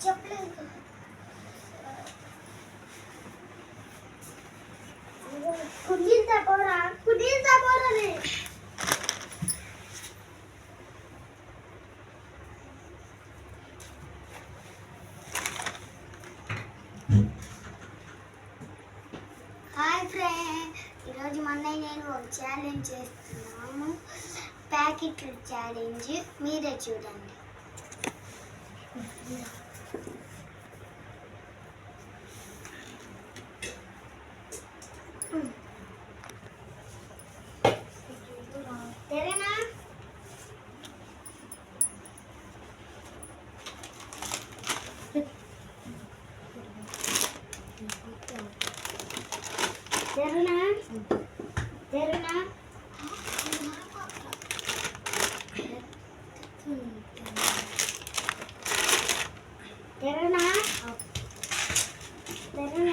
చెప్పలేదు కుదింతా పోరా నీ హాయ్ ఫ్రెండ్, ఈరోజు మొన్న నేను ఒక ఛాలెంజ్ చేస్తున్నాము. ప్యాకెట్ ఛాలెంజ్, మీరే చూడండి. తెరేనా తెరేనా తెరేనా తెరేనా తెరేనా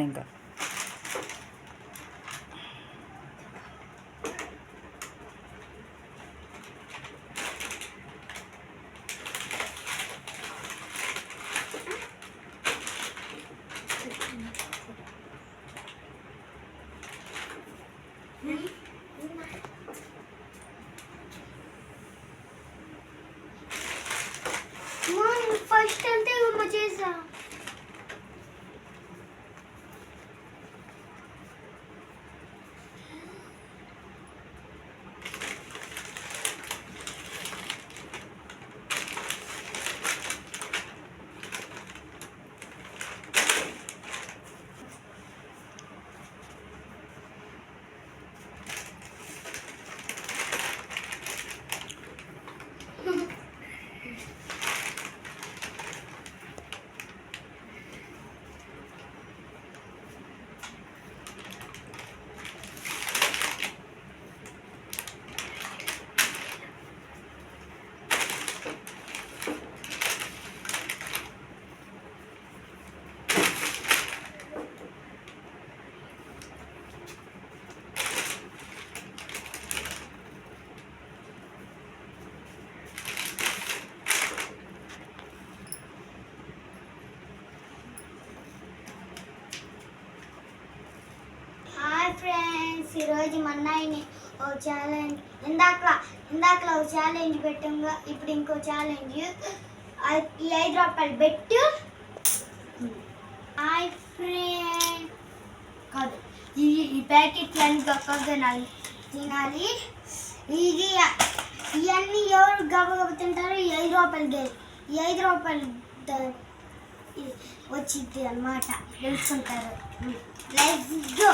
ఇంకా ఫస్ట్ అంతే చేసా. ఫ్రెండ్స్, ఈరోజు మన్నాయిని ఓ ఛాలెంజ్ ఇందాకలా ఒక ఛాలెంజ్ పెట్టాము. ఇప్పుడు ఇంకో ఛాలెంజ్. ఈ 5 రూపాయలు బెట్టు. హాయ్ ఫ్రెండ్, కాదు ఈ ప్యాకెట్లన్నీ ఒక్కొక్క తినాలి. ఇది ఇవన్నీ ఎవరు గబగబ తింటారు. ఈ 5 రూపాయలు ఈ 5 రూపాయలు వచ్చింది అన్నమాట, తెలుసుకుంటారు. Let's go.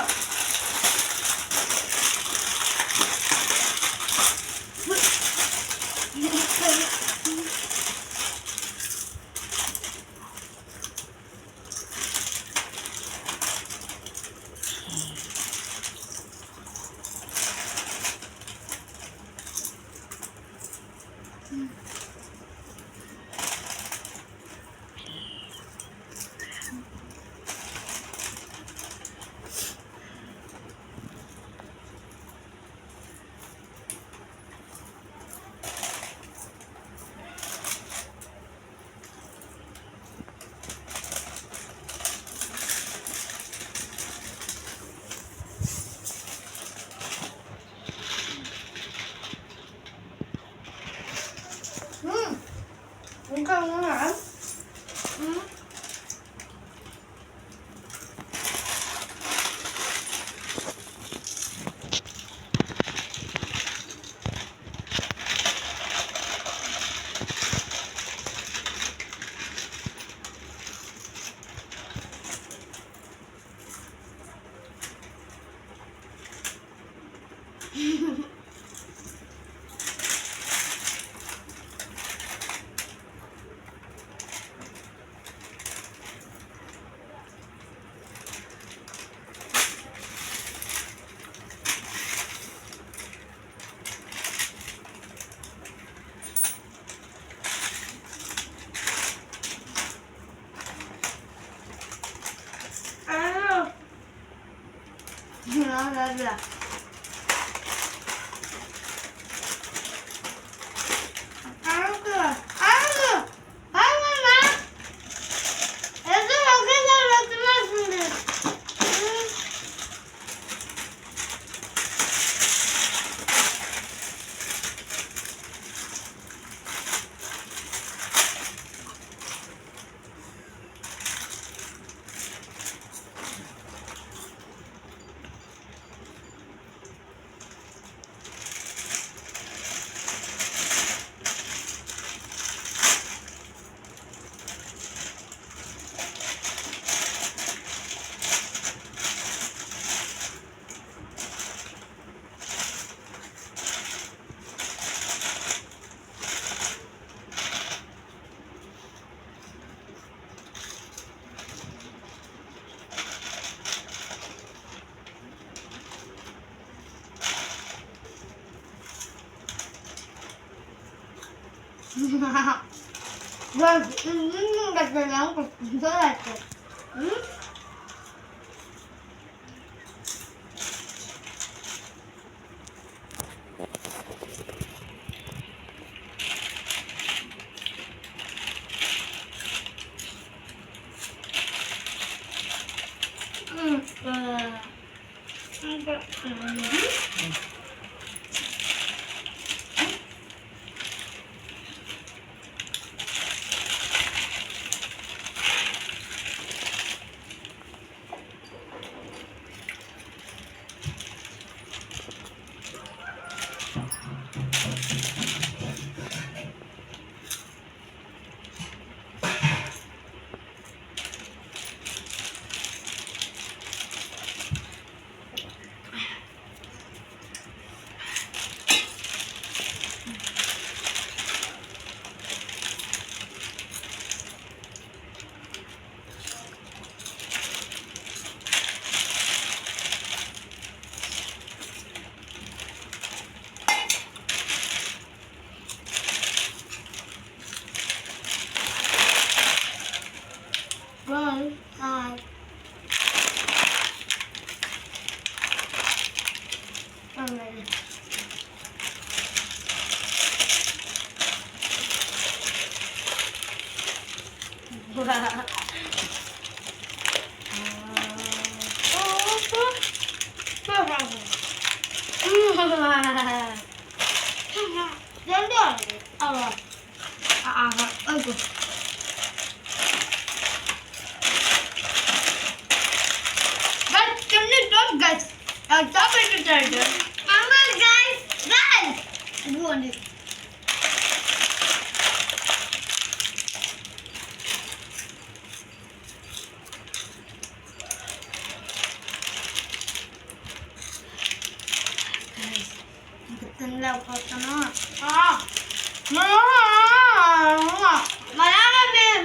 తినలేకపోతాను.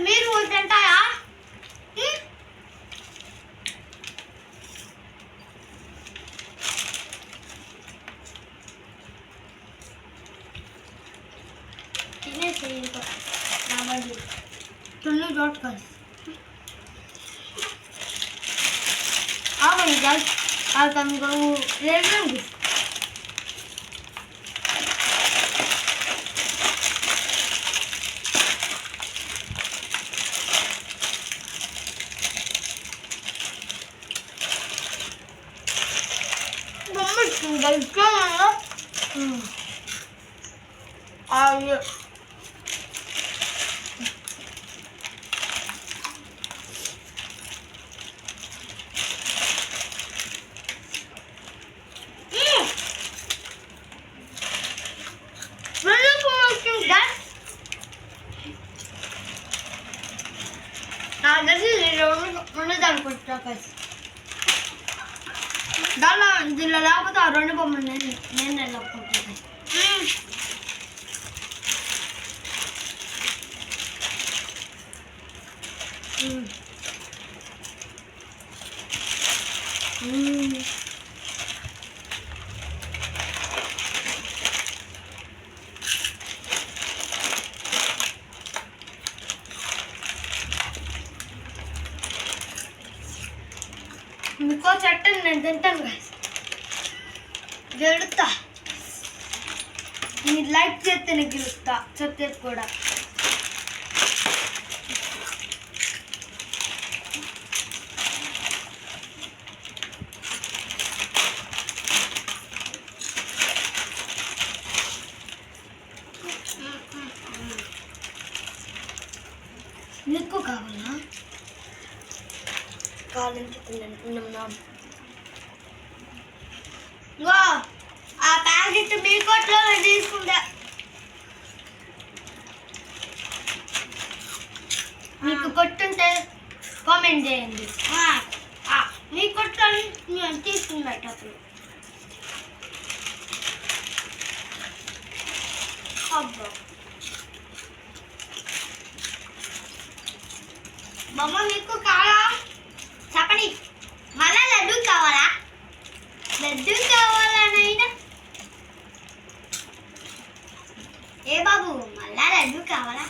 మీరు తింటాయా? తినేసి తుల్లి డోట్ కాదు. అవును guys, I can go reading. దీనిలో లేకపోతే ఆ రెండు బొమ్మలు నేను వెళ్ళకుంటాను. ఇంకో చెట్టు నేను తింటాను గైస్, గెలుస్తా. మీరు లైక్ చేస్తేనే గెలుస్తా, చెప్పేది కూడా. మీకు కావాలా? కావాలంటే తిన్నాను. ఆ ప్యాకెట్ మీ కొట్లో తీసుకుంటా. మీకు కొట్టుంటే కామెంట్ చేయండి. మీ కొట్లో నేను తీసుకున్నప్పుడు అబ్బా బొమ్మ మీకు కావాలా చెప్పండి. మళ్ళా లడ్డు కావాలా? లడ్డు కావాలనైనా ఏ బాబు మళ్ళా లడ్డు కావాలా?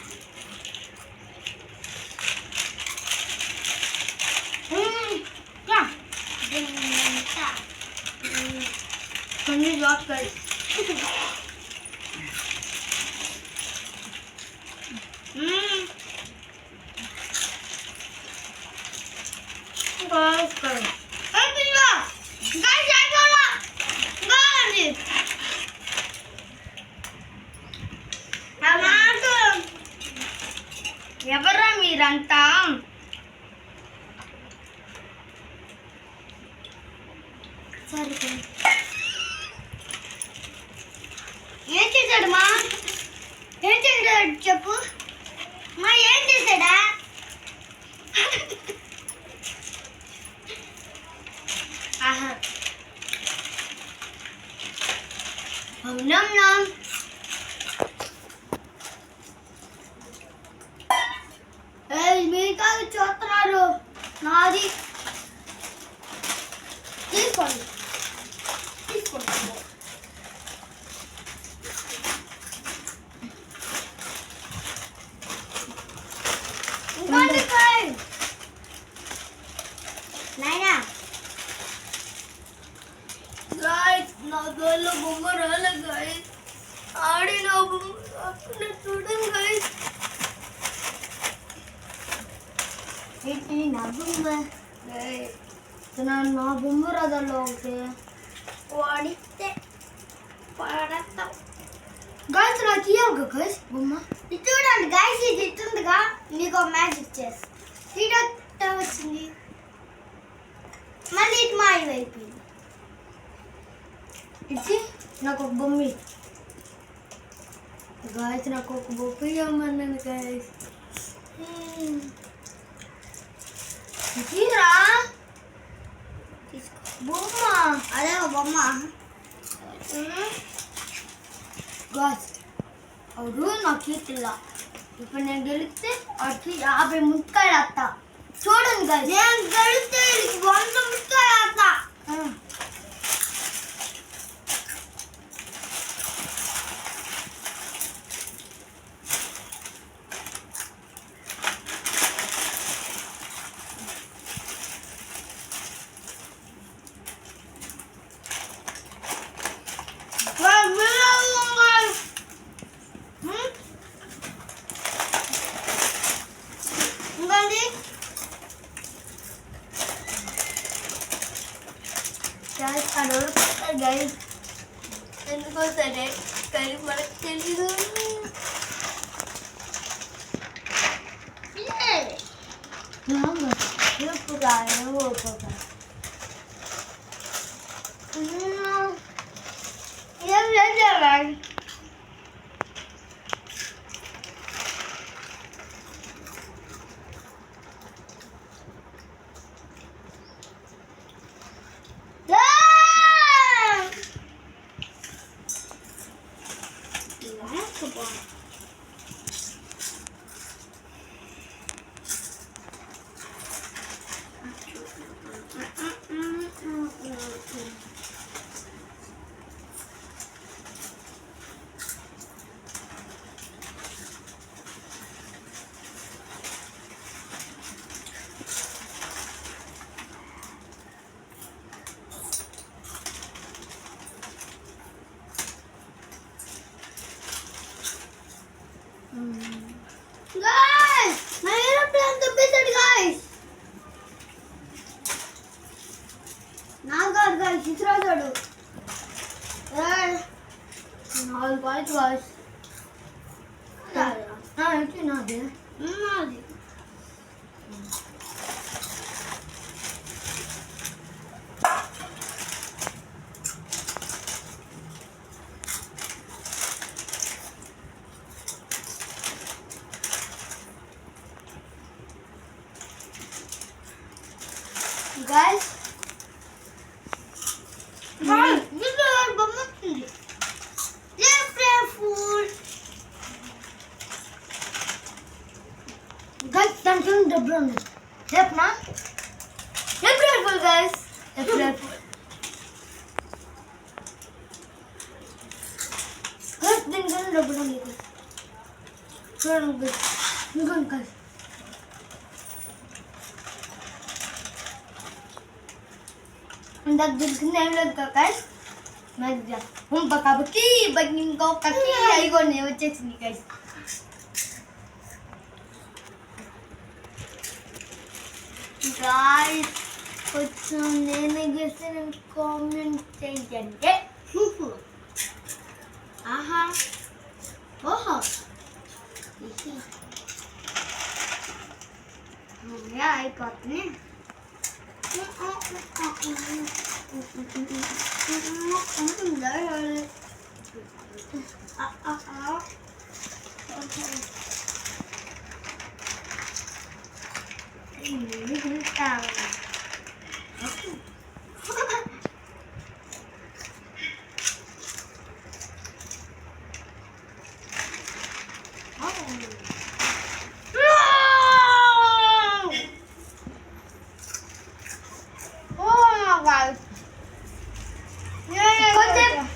కొన్ని జాబ్కాయి ఎవరా మీరంతా? సరే ఏం చేశాడు మా? ఏం చేశాడు చెప్పు మా, ఏం చేశాడా? ఆహా అవునమ్మా. మిగతా చూస్తున్నారు, నాది తీసుకోండి తీసుకోండి. నాయనా గాయ్స్, నా గోల్లో బొమ్మ రాలే గాయ్స్. ఆడిన బొమ్మ చూడండి గాయ్స్. ఏంటి నా బొమ్మ? నా బొమ్మ రాదల్లో ఒకటి వాడితే పడతాం గాయస్. నాకు ఇవ్వగా గాయస్ బొమ్మ ఇది చూడండి గాయస్. ఇది ఇట్టుందిగా, మీకు ఒక మ్యాజిక్ చేసి ఇటు వచ్చింది, మళ్ళీ ఇటు మాయమైపోయింది. ఇది నాకు ఒక బొమ్మ గాయస్, నాకు ఒక బొమ్మ ఇవ్వమన్నాను గాయస్. తీరా బొమ్మ, అదే బొమ్మ గాయస్. అవును నాకు ఇట్లా ఇప్పుడు నేను గెలిస్తే వాడికి 50 ముక్కలు వేస్తా. చూడండి గాయస్, నేను గెలిస్తే 100 ముక్కలు వేస్తా. Guys, ఎందుకో సరే కానీ మనకు తెలీదు. Guys, my aeroplane తప్పించండి guys. నాకు కాదు guys, ఇసురాజాడు. నాలుగు పాయింట్ guys. ఏంటి నాది? నాది. Guys, this is our bomb. Playful. Guys, thank you the brown. Yep, na. Playful, guys. Playful. Guys, thank you the brown. Brown, guys. Undak dilikin yang lag guys. Magja. Baka baki bagning ko kaki ay ko ne వచ్చేసింది guys. Guys, కొంచెం నేను చేసిన comment ఏంటంటే ఆహా ఓహో yeah అయిపోతుంది.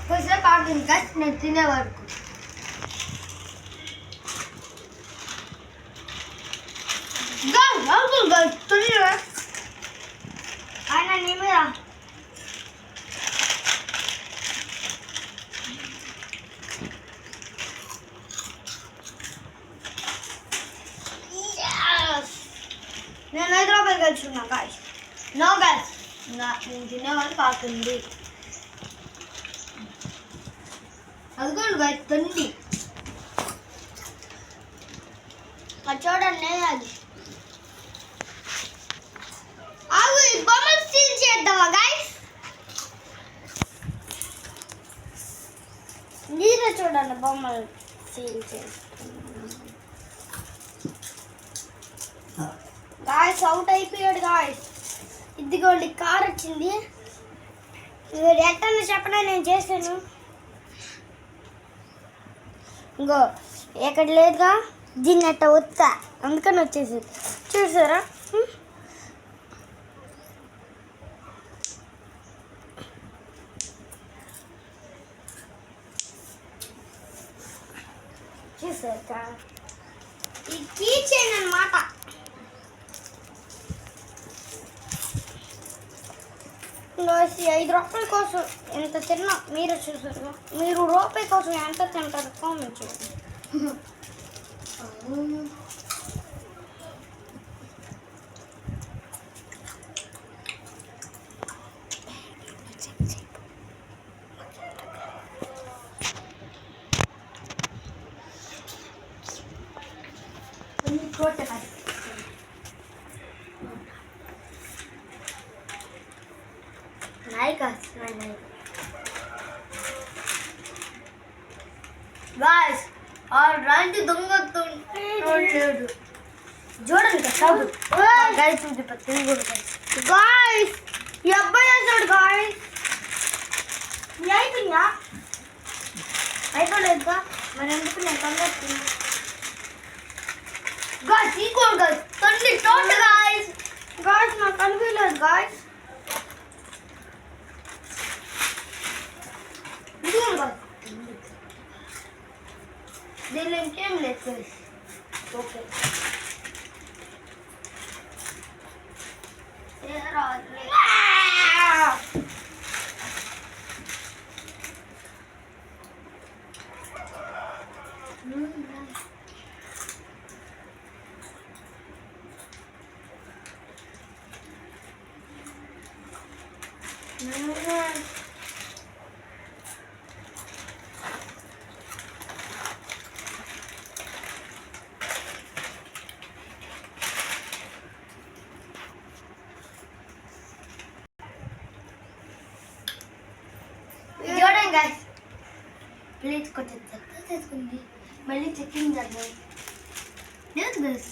కొంచెం ఆగింది guys, నేను తినే వరకు. ఆయన నీ మీద నేను 5 రూపాయలు గెలుచుకున్నా guys. నో guys, నేను తినే వరకు ఆకుంది. అదిగోండి guys, తండి అది చూడండి. అది అవి బొమ్మలు సీల్ చేద్దామా గైస్? మీరే చూడండి బొమ్మలు సీల్ చేస్తాం. గాయస్ అవుట్ అయిపోయాడు గాయస్. ఇదిగోండి కార్ వచ్చింది. ఇది ఎట్టని చెప్పడా నేను చేశాను. ఇంకో ఎక్కడ లేదుగా, దీన్ని అట్ట వస్తా అందుకని వచ్చేసి చూసారా. చూసారా ఈ కీ చైన్ అన్నమాట. ఈ 5 రూపాయల కోసం ఎంత తిన్నా మీరు చూసారు. మీరు రూపాయి కోసం ఎంత తింటారు కామెంట్ చేయండి. Guys, అలాంటి దొంగలేడు చూడండి కదా. గైస్ ఇది పత్తిని కూడా గాయస్ ఈ అబ్బాయి వేసాడు గాయస్. అయిపోయిందా? అయిపోలేదుగా మరి ఎందుకు నేను కనిపిస్తున్నా గాయస్. ఈ కూడా గాయస్ తండ్రి టోట్ గాయస్. గాయస్ నాకు కనిపించలేదు గాయస్. దీనిలో ఇంకేం లేదు. ఓకే చూడండి గైస్, ప్లీజ్ కొంచెం చెత్త చేసుకుంది, మళ్ళీ చెక్కింగ్ జరగదు. లేదు గైస్,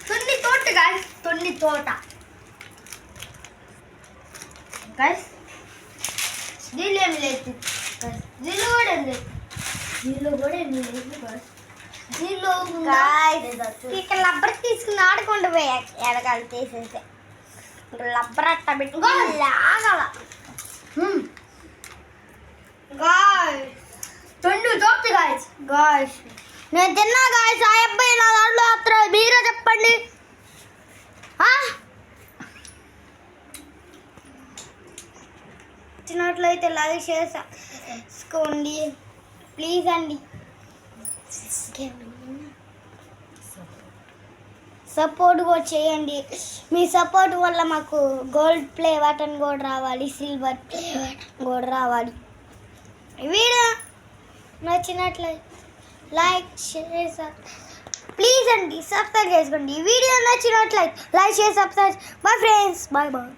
తొన్ని తోట గైస్, తొన్ని తోట గైస్. దీనిలో ఏమి లేదు గైస్, దీనిలో కూడా ఏం లేదు, దీనిలో కూడా ఏమి లేదు గైస్. దీనిలో ఇక్కడ రబ్బర్ తీసుకుని ఆడుకుంటూ పోయా ఎడగాలి తీసేస్తే రబ్బర్ అట్ట పెట్టుకోవాలి లాగాల. తొండు తోటి గాయస్, గాయస్ నేను తిన్నా గాయస్. ఆ అబ్బాయి నా దాంట్లో అత్ర మీరే చెప్పండి. వచ్చినట్లయితే లైక్ చేసుకోండి ప్లీజ్ అండి. సపోర్ట్ కూడా చేయండి. మీ సపోర్ట్ వల్ల మాకు గోల్డ్ ప్లే బటన్ కూడా రావాలి, సిల్వర్ ప్లే బటన్ కూడా రావాలి. వీడియో నచ్చినట్లయితే లైక్ షేర్ ప్లీజ్ అండి సబ్స్క్రైబ్ చేసుకోండి. ఈ వీడియో నచ్చినట్లయితే like share subscribe. Bye friends, bye bye.